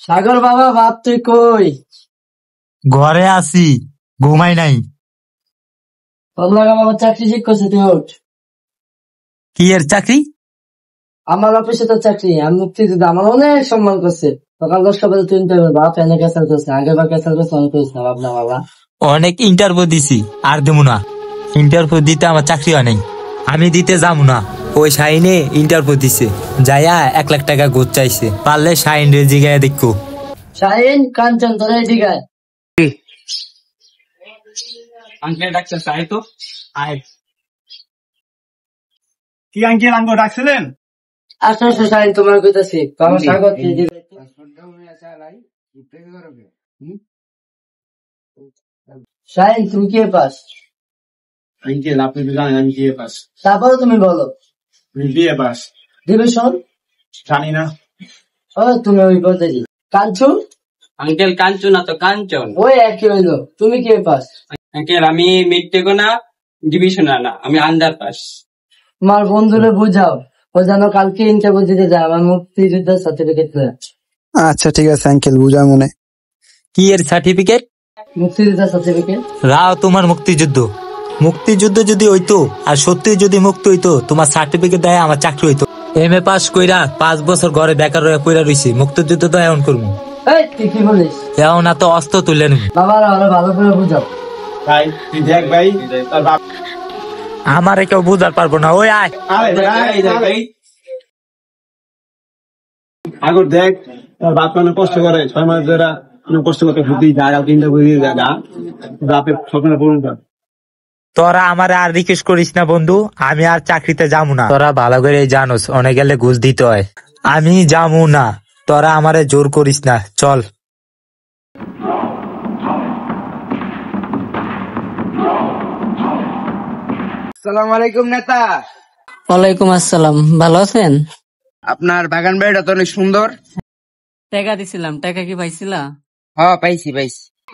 সাগর বাবা, বাপ তুই কই? ঘরে আছি, ঘুমাই নাই। বললাম আমার চাকরি ঠিক করছে, তুই ওঠ। কি এর চাকরি? আমার অফিসে তো চাকরি, আমি মুক্তিযোদ্ধা, আমার অনেক সম্মান করছে। সকাল 10টা বাজে তুই বাপ এনে ক্যান্সেল করছে, আগে বা ক্যান্সেল করছে, আমি করিস না ভাবনা বাবা। অনেক ইন্টারভিউ দিছি, আর দেবো না। ইন্টারভিউ দিতে আমার চাকরি হয় নাই, আমি দিতে যাবো না। ওই শাহিনে ইন্টারভিউ দিছে, যাইয়া 1 লাখ টাকা ঘুষ চাইছে, পারলে শাহিন রে জিগায় দেখো। শাহিন, কাঞ্চন, তোরা এদিকে আয়। আঙ্কেল ডাকছে, আয় তো আয়। কি আঙ্কেল আঙ্কেল ডাকছিলেন? আসো আসো শাহিন, তোমার কইতাছি। বাবা স্বাগত দিবে। শাহিন, তুমি কি পাস? আঙ্কেল আপনি তো জানেন আমি বিএ পাস। তারপরে তুমি বলো। BA pass. ডিভিশন? জানি না। ও তুমি ওই বলতে কাঞ্চু? আঙ্কেল কাঞ্চু না তো কাঞ্চন। ওই একই হইলো। তুমি কি পাস? আঙ্কেল আমি মিড টেকো না, ডিভিশন না, আমি আন্ডার পাস। তোমার বন্ধুরে বুঝাও, ও যেন কালকে ইন্টারভিউ দিতে যায়, আমার মুক্তিযুদ্ধের সার্টিফিকেট। আচ্ছা ঠিক আছে আঙ্কেল, বুঝা মনে। কি এর সার্টিফিকেট? মুক্তিযুদ্ধের সার্টিফিকেট। রাও তোমার মুক্তিযুদ্ধ। মুক্তিযুদ্ধ যদি হইতো আর সত্যি যদি মুক্তি হইতো, তোমার সার্টিফিকেট দেয় আমার চাকরি হইতো। এম এ পাস কইরা 5 বছর ঘরে বেকার রয়ে পইরা রইছি, মুক্তিযুদ্ধ তো এমন করবো। এই তুই কি বলিস? এখন না তো অস্ত্র তুলে নিবি। বাবারা আরো ভালো করে বুঝাও। ভাই তুই দেখ ভাই, তোর বাপ আমারে কেউ বুঝার পারবো না। ওই আয়। আগর দেখ, তোর বাপ অনেক কষ্ট করে, 6 মাস ধরে অনেক কষ্ট করতে ফুটি যায়, ইন্টারভিউ দিয়ে যায়, বাপের স্বপ্নটা পূরণ কর। তোরা আমারে আর রিকোয়েস্ট করিস না বন্ধু, আমি আর চাকরিতে যাবো না। তোরা ভালো করে জানোস অনেক গেলে ঘুষ দিতে হয়, আমি যাবো না। তোরা আমারে জোর করিস না, চল। আসসালামু আলাইকুম নেতা। ওয়ালাইকুম আসসালাম, ভালো আছেন? আপনার বাগান বাড়িটা তো অনেক সুন্দর। টাকা দিছিলাম, টাকা কি পাইছিলা? পাইছি।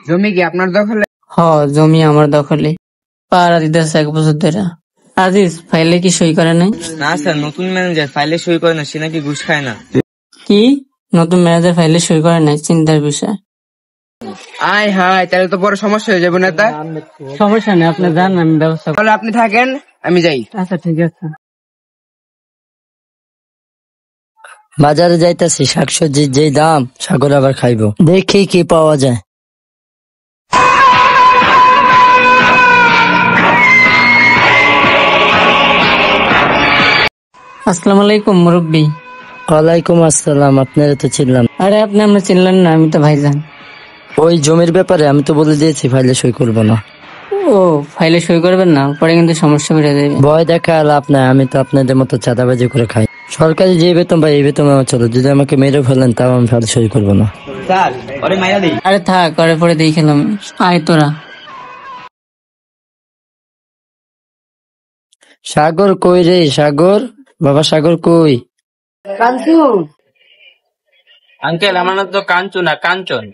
জমি কি আপনার দখলে? জমি আমার দখলে, পাড়া দিতেছে 1 বছর ধরে। আজিজ, ফাইলে কি সই করে নাই? না স্যার, নতুন ম্যানেজার ফাইলে সই করে না, সে নাকি ঘুষ খায় না। কি? নতুন ম্যানেজার ফাইলে সই করে নাই? চিন্তার বিষয়। আয় হায়, তাহলে তো বড় সমস্যা হয়ে যাবে নেতা। সমস্যা নেই, আপনি যান, আমি ব্যবস্থা। তাহলে আপনি থাকেন, আমি যাই। আচ্ছা ঠিক আছে। বাজারে যাইতাছি, শাকসবজির যেই দাম, সাগর আবার খাইবো, দেখি কি পাওয়া যায়। আসসালামু আলাইকুম মুরব্বী। ওয়ালাইকুম আসসালাম। আপনারা তো চিনলাম। আরে আপনি আমরা চিনলেন না, আমি তো ভাইজান। ওই জমির ব্যাপারে আমি তো বলে দিয়েছি ফাইলে সই করবো না। ও, ফাইলে সই করবেন না, পরে কিন্তু সমস্যা বেড়ে যাবে। ভয় দেখা লাভ নাই, আমি তো আপনাদের মতো চাঁদাবাজি করে খাই। সরকারি যে বেতন পাই এই বেতন আমার চলো, যদি আমাকে মেরে ফেলেন তাও আমি ফাইলে সই করবো না। স্যার ওরে মাইরা দিই। আরে থাক, পরে পরে দিয়ে খেলাম। আয় তোরা। সাগর কই রে? সাগর বাবা, সাগর কই? কাঞ্চু। আঙ্কেল আমার নাম তো কাঞ্চু না, কাঞ্চন।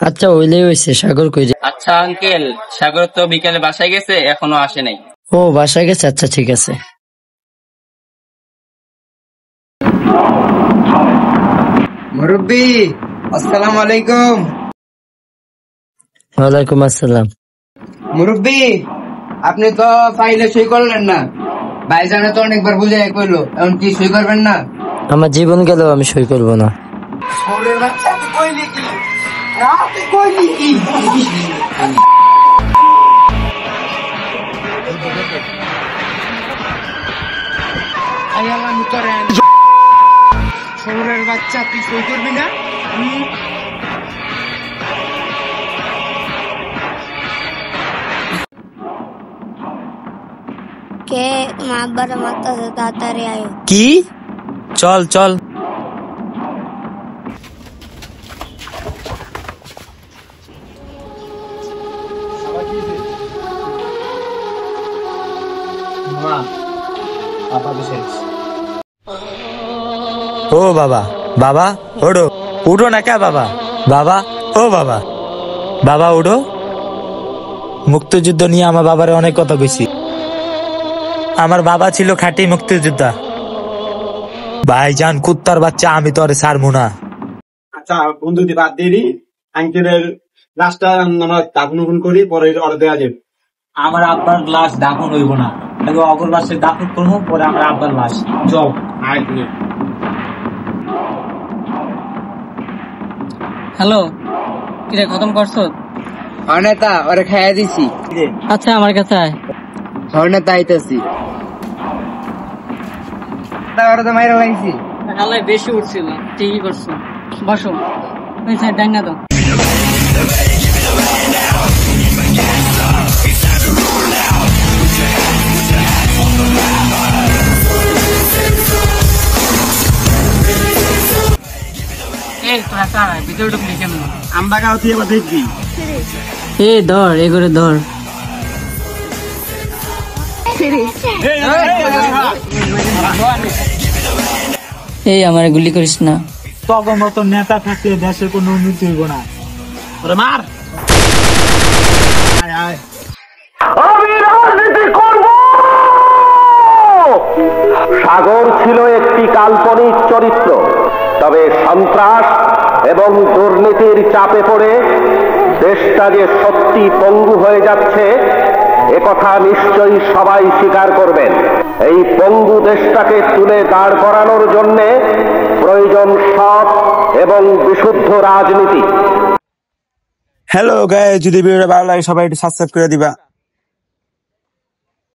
আচ্ছা ওইলেই হয়েছে, সাগর কই রে? আচ্ছা আঙ্কেল, সাগর তো বিকালে বাসায় গেছে, এখনো আসে নাই। ও বাসায় গেছে, আচ্ছা ঠিক আছে। মুরব্বি আসসালামু আলাইকুম। ওয়ালাইকুম আসসালাম। মুরব্বি আপনি তো ফাইলে সই করলেন না, ভাইজানে তো অনেকবার বুঝাই কইলো, এখন কি সই করবেন না? আমার জীবন গেলেও আমি সই করবো না। শহরের বাচ্চা, তুই সই করবি না? কে মা আব্বার মারতেছে, তাড়াতাড়ি আয়। কি? চল চল। ও বাবা, বাবা ওঠো, উঠো না কে বাবা? বাবা, ও বাবা, বাবা উঠো। মুক্তিযুদ্ধ নিয়ে আমার বাবারে অনেক কথা কইছি। আমার বাবা ছিল খাঁটি মুক্তিযোদ্ধা। ভাইজান কুত্তার বাচ্চা, আমি তো আরে ছাড়বো না। বন্ধু দিয়ে বাদ দিয়ে দিই, আঙ্কেলের লাশটা আমরা দাফন করি, পরে অর্ডার দেওয়া যাবে। আমার আব্বার লাশ দাফন হইব না, আগে অগর লাশে দাফন করবো, পরে আমার আব্বার লাশ। চল। হ্যালো, কিরে খতম করছো? নেতা ওরে খাইয়া দিছি। আচ্ছা আমার কাছে আয়। নেতা আইতাছি। ওরা তো মাইরা লাগছি। আল্লাহ বেশি উঠছিল, ঠিকই করছো। বসো, ওই সাইড ডাইনা দাও। এই তোরা কারা ভিতরে ঢুকলি কেন? আমরা গাও তুই এবার দেখবি। এ ধর, এগুলো ধর। এই আমার গুলি করিস না। তখন মতো নেতা থাকলে দেশের কোনো উন্নতি হইব না। ওরে মার। আয় আয়। সাগর ছিল একটি কাল্পনিক চরিত্র, তবে সন্ত্রাস এবং দুর্নীতির চাপে পড়ে দেশটা যে সত্যি পঙ্গু হয়ে যাচ্ছে একথা নিশ্চয়ই সবাই স্বীকার করবেন। এই পঙ্গু দেশটাকে তুলে দাঁড় করানোর জন্য প্রয়োজন সৎ এবং বিশুদ্ধ রাজনীতি। হ্যালো গাইস, যদি ভিডিওটা ভালো লাগে সবাই একটু সাবস্ক্রাইব করে দিবা।